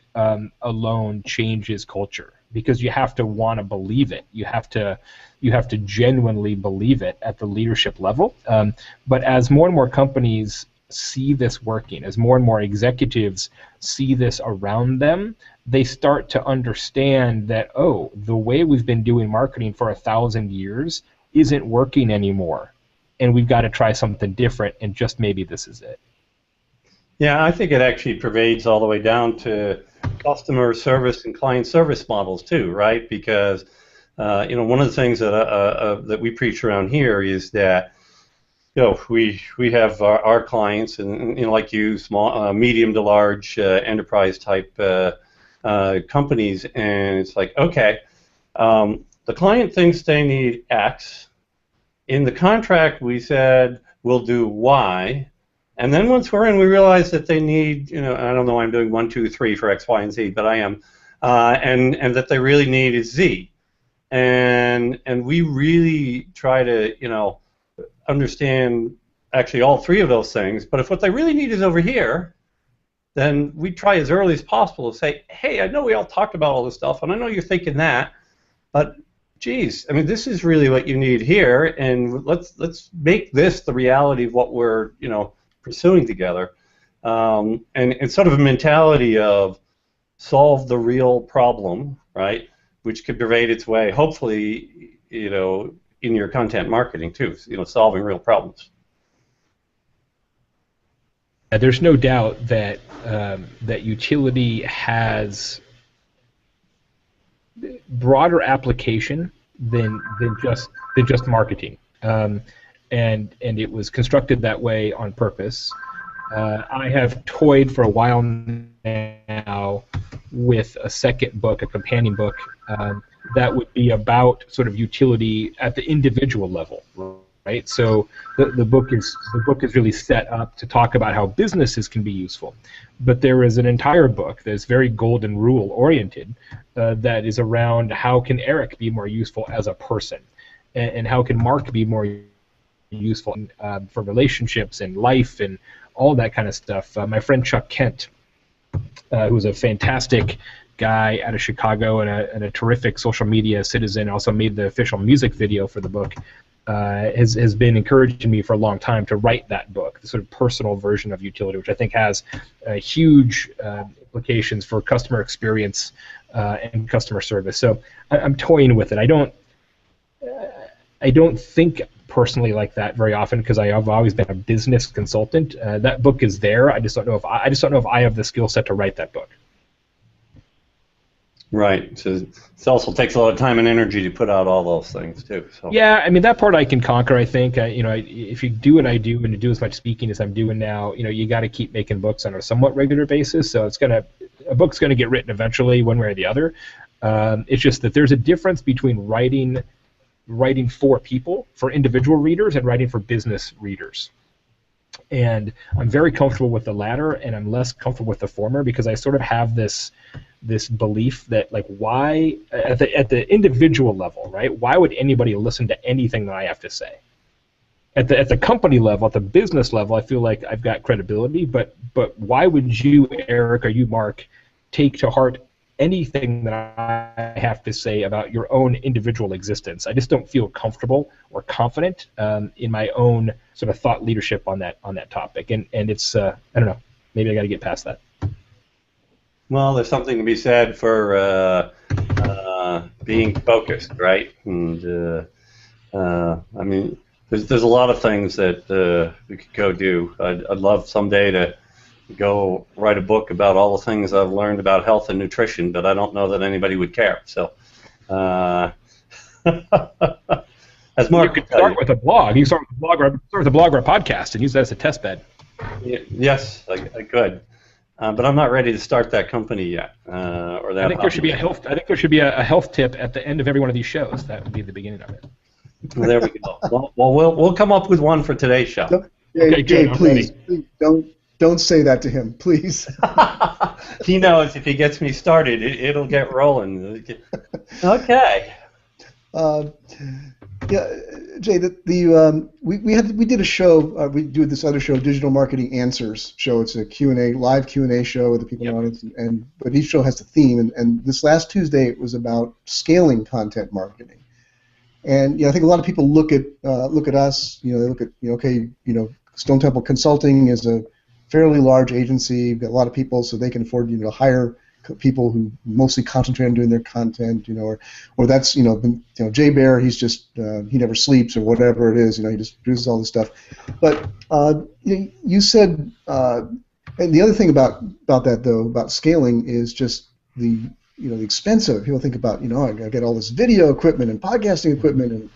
alone changes culture because you have to want to believe it. You have to genuinely believe it at the leadership level. But as more and more companies see this working, as more and more executives see this around them, they start to understand that, oh, the way we've been doing marketing for 1,000 years isn't working anymore, and we've got to try something different, and just maybe this is it. Yeah, I think it actually pervades all the way down to customer service and client service models too, right? Because one of the things that we preach around here is that we have our clients, and like you, small, medium to large enterprise type companies, and it's like, okay, the client thinks they need X. In the contract, we said we'll do Y, and then once we're in, we realize that they need, I don't know why I'm doing 1, 2, 3 for X, Y, and Z, but I am, and that they really need is Z, and we really try to, understand actually all 3 of those things. But if what they really need is over here, then we try as early as possible to say, hey, I know we all talked about all this stuff, and I know you're thinking that, but geez, I mean, this is really what you need here, and let's make this the reality of what we're pursuing together, and it's sort of a mentality of solve the real problem, right? Which could pervade its way, hopefully, in your content marketing too, solving real problems. There's no doubt that that utility has broader application than just marketing, and it was constructed that way on purpose. I have toyed for a while now with a second book, a companion book, that would be about sort of utility at the individual level, right? So the book is really set up to talk about how businesses can be useful, but there is an entire book that's very golden rule oriented that is around how can Eric be more useful as a person, and how can Mark be more useful for relationships and life and all that kind of stuff. My friend Chuck Kent, who's a fantastic guy out of Chicago and a terrific social media citizen, also made the official music video for the book, has been encouraging me for a long time to write that book, the sort of personal version of utility, which I think has huge implications for customer experience and customer service. So I'm toying with it. I don't think personally like that very often because I have always been a business consultant. That book is there. I just don't know if I have the skill set to write that book. Right. So it also takes a lot of time and energy to put out all those things too. So. Yeah, I mean that part I can conquer. I think if you do what I do and you do as much speaking as I'm doing now, you got to keep making books on a somewhat regular basis. So a book's gonna get written eventually, one way or the other. It's just that there's a difference between writing for people, for individual readers, and writing for business readers. And I'm very comfortable with the latter, and I'm less comfortable with the former because I sort of have this belief that, like, why at the individual level, right? Why would anybody listen to anything that I have to say? At the company level, at the business level, I feel like I've got credibility, but why would you, Eric, or you, Mark, take to heart anything that I have to say about your own individual existence? I just don't feel comfortable or confident in my own sort of thought leadership on that topic, and it's I don't know, maybe I got to get past that. Well, there's something to be said for being focused, right? And I mean, there's a lot of things that we could go do. I'd love someday to go write a book about all the things I've learned about health and nutrition, but I don't know that anybody would care. So, as Mark, you could start with a blog. You start with a blog or a podcast, and use that as a test bed. Yes, I could, but I'm not ready to start that company yet. Or that. I think there should be a health tip at the end of every one of these shows. That would be the beginning of it. Well, there we go. Well, we'll come up with one for today's show. Okay, Jay, please don't say that to him, please. He knows if he gets me started, it'll get rolling. Okay. Yeah, Jay, we did a show. We do this other show, Digital Marketing Answers show. It's a Q&A, live Q&A show with the people in the audience, but each show has a theme. And this last Tuesday it was about scaling content marketing. And I think a lot of people look at us. They look at okay, Stone Temple Consulting is a fairly large agency. We've got a lot of people, so they can afford to hire people who mostly concentrate on doing their content, or that's Jay Baer, he's just he never sleeps or whatever it is, he just produces all this stuff. But you said, and the other thing about that though, about scaling is just the expense of it. People think about I get all this video equipment and podcasting equipment and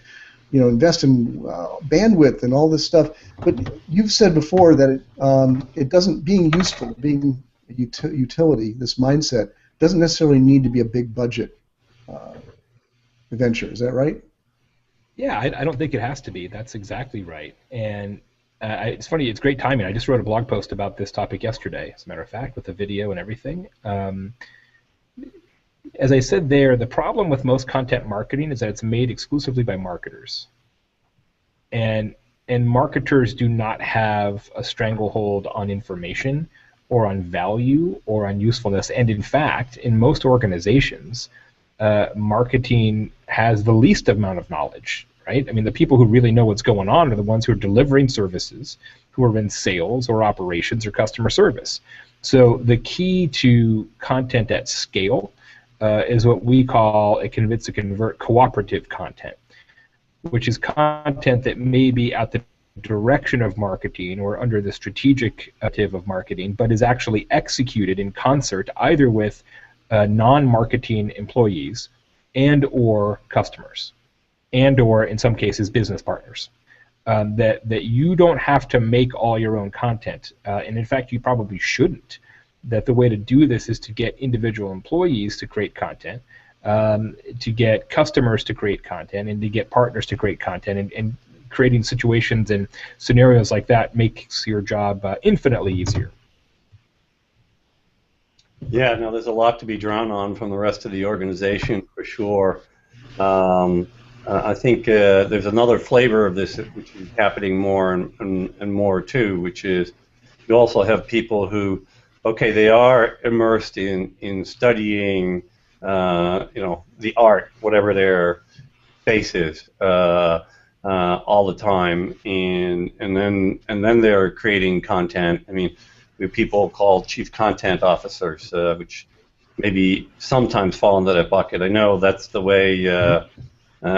invest in bandwidth and all this stuff. But you've said before that it doesn't, being useful, being a utility, this mindset, doesn't necessarily need to be a big budget venture. Is that right? Yeah, I don't think it has to be. That's exactly right. And it's funny, it's great timing. I just wrote a blog post about this topic yesterday, as a matter of fact, with a video and everything. As I said there, the problem with most content marketing is that it's made exclusively by marketers. And marketers do not have a stranglehold on information or on value or on usefulness. And in fact, in most organizations, marketing has the least amount of knowledge, right? I mean, the people who really know what's going on are the ones who are delivering services, who are in sales or operations or customer service. So the key to content at scale is what we call a convince to convert cooperative content, which is content that may be at the direction of marketing or under the strategic objective of marketing, but is actually executed in concert either with non-marketing employees and or customers and or in some cases business partners. That you don't have to make all your own content, and in fact you probably shouldn't. That the way to do this is to get individual employees to create content, to get customers to create content, and to get partners to create content, and creating situations and scenarios like that makes your job infinitely easier. Yeah, no, there's a lot to be drawn on from the rest of the organization, for sure. I think there's another flavor of this which is happening more and more too, which is you also have people who, okay, they are immersed in studying, the art, whatever their base is, all the time, and then they're creating content. I mean, we have people called chief content officers, which maybe sometimes fall into that bucket. I know that's the way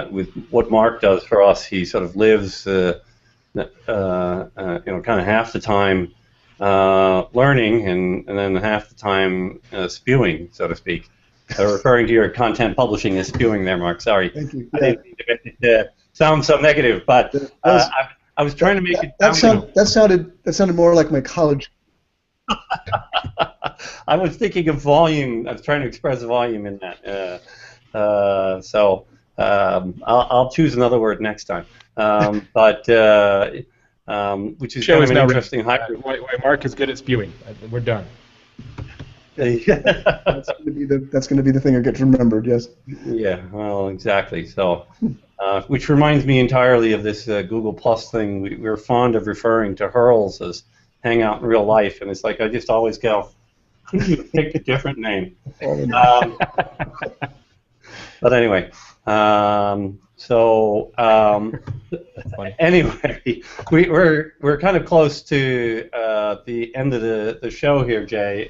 with what Mark does for us. He sort of lives, kind of half the time learning, and then half the time spewing, so to speak. Referring to your content publishing as spewing there, Mark. Sorry. Thank you. I didn't mean to make it sound so negative, but I was trying to make it. That sounded more like my college. I was thinking of volume. I was trying to express volume in that. So I'll choose another word next time. Which is kind of an interesting hybrid. Why Mark is good at spewing. We're done. That's going to be the thing that gets remembered. Yes. Yeah. Well, exactly. So, which reminds me entirely of this Google Plus thing. We're fond of referring to Hurls as hang out in real life, and it's like I just always go, pick a different name. But anyway, anyway, we're kind of close to the end of the show here, Jay.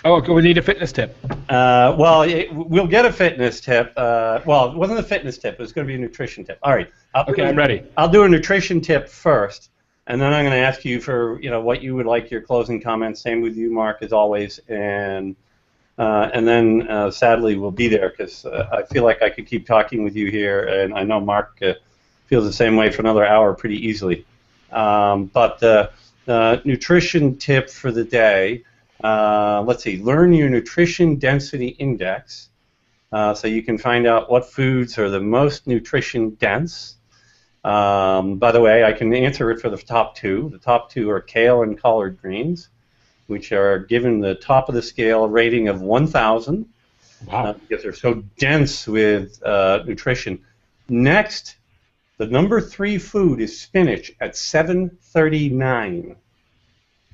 We need a fitness tip. We'll get a fitness tip. Well, it wasn't a fitness tip. It was going to be a nutrition tip. All right. I'm ready. I'll do a nutrition tip first, and then I'm going to ask you for what you would like your closing comments. Same with you, Mark, as always, and then sadly we'll be there because I feel like I could keep talking with you here, and I know Mark feels the same way for another hour pretty easily. But nutrition tip for the day. Let's see. Learn your nutrition density index, so you can find out what foods are the most nutrition dense. By the way, I can answer it for the top two. The top two are kale and collard greens, which are given the top of the scale rating of 1,000. Wow. Because they're so dense with nutrition. Next, the number 3 food is spinach at 739.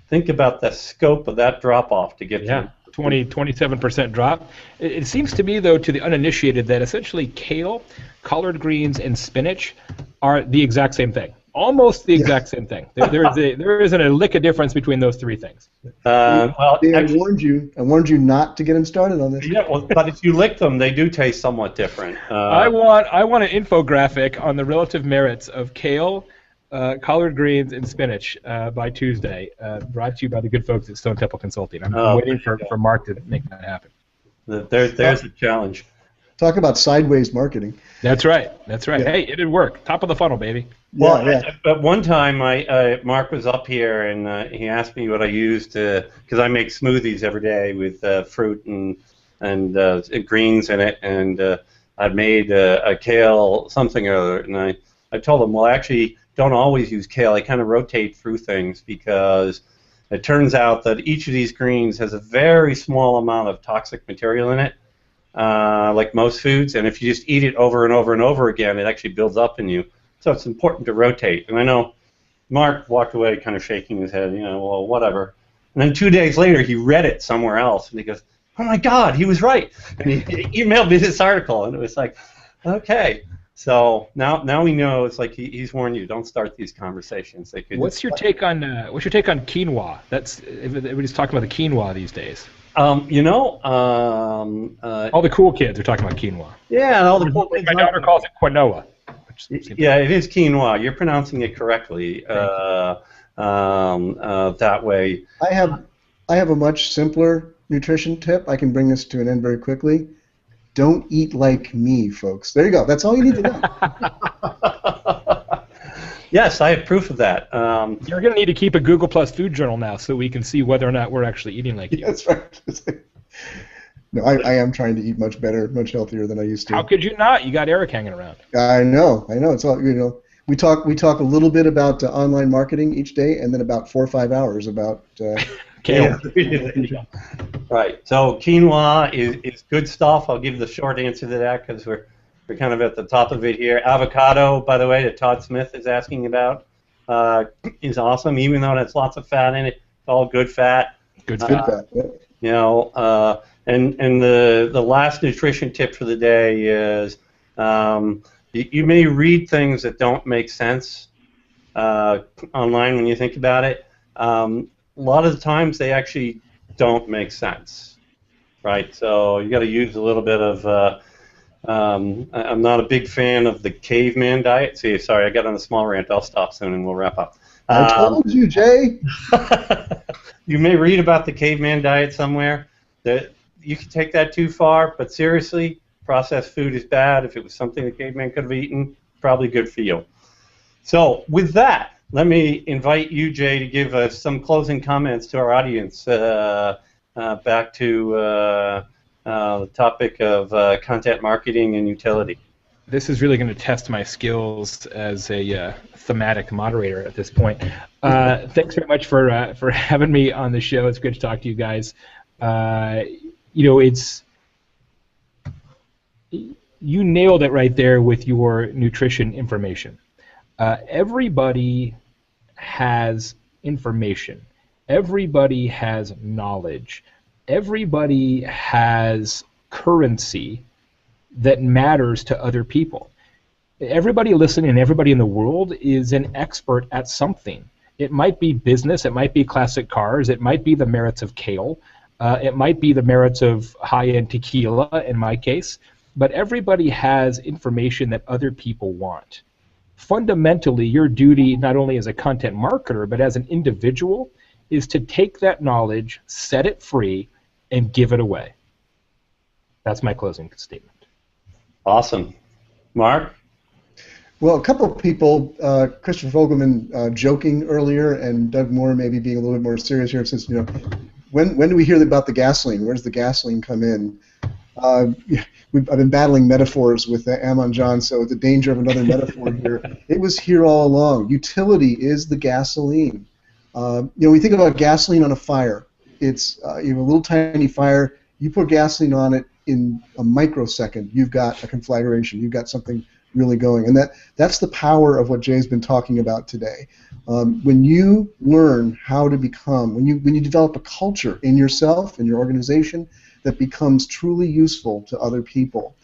Think about the scope of that drop-off to get to 27% drop. It seems to me, though, to the uninitiated, that essentially kale, collard greens, and spinach are the exact same thing. Almost the exact same thing. There isn't a lick of difference between those three things. I warned you not to get him started on this. Yeah, but if you lick them, they do taste somewhat different. I want an infographic on the relative merits of kale, collard greens, and spinach by Tuesday. Brought to you by the good folks at Stone Temple Consulting. I'm waiting for Mark to make that happen. There's a challenge. Talk about sideways marketing. That's right. That's right. Yeah. Hey, it did work. Top of the funnel, baby. Well, Yeah. at one time, Mark was up here and he asked me what I used because I make smoothies every day with fruit and greens in it, and I'd made a kale something or other, and I told him, well, I actually don't always use kale. I kind of rotate through things because it turns out that each of these greens has a very small amount of toxic material in it. Like most foods, and if you just eat it over and over and over again, it actually builds up in you. So it's important to rotate. And I know Mark walked away kind of shaking his head, well, whatever. And then 2 days later, he read it somewhere else, and he goes, oh my God, he was right. And he emailed me this article, and it was like, okay. So now we know. It's like he's warned you. Don't start these conversations. What's your take on quinoa? Everybody's talking about the quinoa these days. All the cool kids are talking about quinoa. Yeah, all the cool kids. My daughter calls it quinoa. Yeah, it is quinoa. You're pronouncing it correctly that way. I have a much simpler nutrition tip. I can bring this to an end very quickly. Don't eat like me, folks. There you go. That's all you need to know. Yes, I have proof of that. You're going to need to keep a Google Plus food journal now so we can see whether or not we're actually eating like you. That's right. No, I am trying to eat much better, much healthier than I used to. How could you not? You got Eric hanging around. I know. It's all, we talk a little bit about online marketing each day, and then about 4 or 5 hours about kale. Yeah. Right. So quinoa is good stuff. I'll give the short answer to that because we're kind of at the top of it here. Avocado, by the way, that Todd Smith is asking about, is awesome. Even though it has lots of fat in it, it's all good fat. Good fat. And the last nutrition tip for the day is you may read things that don't make sense online when you think about it. A lot of the times they actually don't make sense, right? So you got to use a little bit of. I'm not a big fan of the caveman diet. See, sorry, I got on a small rant. I'll stop soon and we'll wrap up. I told you, Jay. You may read about the caveman diet somewhere. That you can take that too far, but seriously, processed food is bad. If it was something the caveman could have eaten, probably good for you. So with that, let me invite you, Jay, to give us some closing comments to our audience. Back to the topic of content marketing and utility. This is really going to test my skills as a thematic moderator at this point. Thanks very much for having me on the show. It's good to talk to you guys. You nailed it right there with your nutrition information. Everybody has information. Everybody has knowledge. Everybody has currency that matters to other people. Everybody listening and everybody in the world is an expert at something. It might be business, it might be classic cars, it might be the merits of kale, it might be the merits of high-end tequila in my case, but everybody has information that other people want. Fundamentally, your duty, not only as a content marketer, but as an individual, is to take that knowledge, set it free, and give it away. That's my closing statement. Awesome. Mark? Well, a couple of people, Christopher Fogelman joking earlier, and Doug Moore maybe being a little bit more serious here, since, when do we hear about the gasoline? Where does the gasoline come in? I've been battling metaphors with Amon John, so the danger of another metaphor here. It was here all along. Utility is the gasoline. We think about gasoline on a fire. It's a little tiny fire. You put gasoline on it in a microsecond. You've got a conflagration. You've got something really going, and that's the power of what Jay's been talking about today. When you learn how to become, when you develop a culture in yourself, in your organization, that becomes truly useful to other people,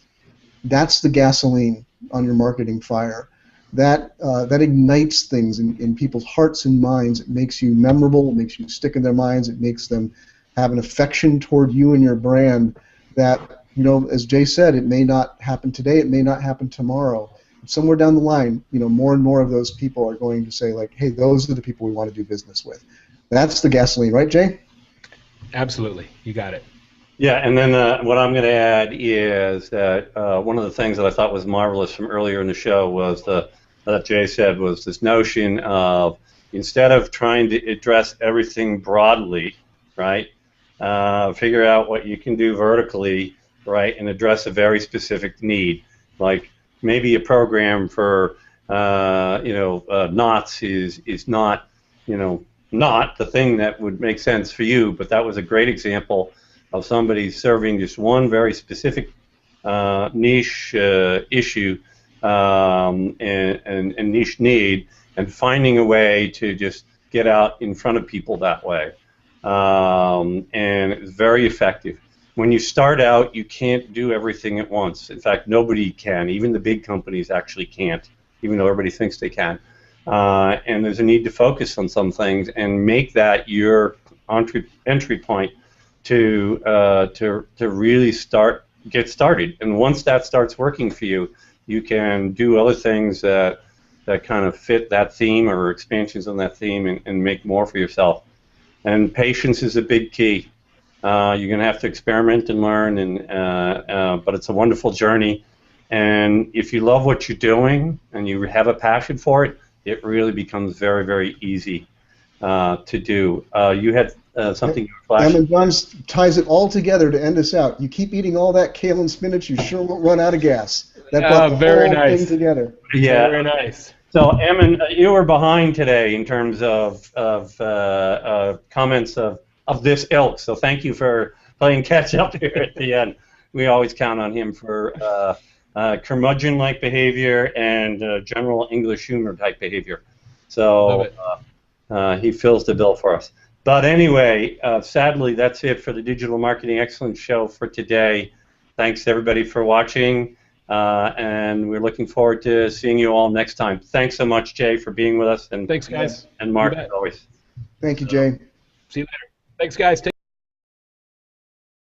that's the gasoline on your marketing fire. That ignites things in people's hearts and minds. It makes you memorable. It makes you stick in their minds. It makes them have an affection toward you and your brand that, as Jay said, it may not happen today. It may not happen tomorrow. Somewhere down the line, more and more of those people are going to say, like, hey, those are the people we want to do business with. That's the gasoline, right, Jay? Absolutely. You got it. Yeah, and then what I'm going to add is that one of the things that I thought was marvelous from earlier in the show was that Jay said was this notion of instead of trying to address everything broadly, right, figure out what you can do vertically, right, and address a very specific need. Like maybe a program for knots is not not the thing that would make sense for you, but that was a great example of somebody serving just one very specific niche issue and niche need, and finding a way to just get out in front of people that way. And it was very effective. When you start out, you can't do everything at once. In fact, nobody can. Even the big companies actually can't, even though everybody thinks they can. And there's a need to focus on some things and make that your entry point to really get started. And once that starts working for you, you can do other things that kind of fit that theme or expansions on that theme and make more for yourself. And patience is a big key. You're going to have to experiment and learn, but it's a wonderful journey. And if you love what you're doing and you have a passion for it, it really becomes very, very easy to do. You had something you were flashing. And John ties it all together to end us out. You keep eating all that kale and spinach, you sure won't run out of gas. That brought the very whole nice. thing together. Yeah, very nice. So, Emin, you were behind today in terms of comments of this ilk. So, thank you for playing catch up here at the end. We always count on him for curmudgeon-like behavior and general English humor type behavior. So, he fills the bill for us. But anyway, sadly, that's it for the Digital Marketing Excellence Show for today. Thanks, everybody, for watching. And we're looking forward to seeing you all next time. Thanks so much, Jay, for being with us. And thanks, guys. And Mark, as always. Thank you, Jay. See you later. Thanks, guys.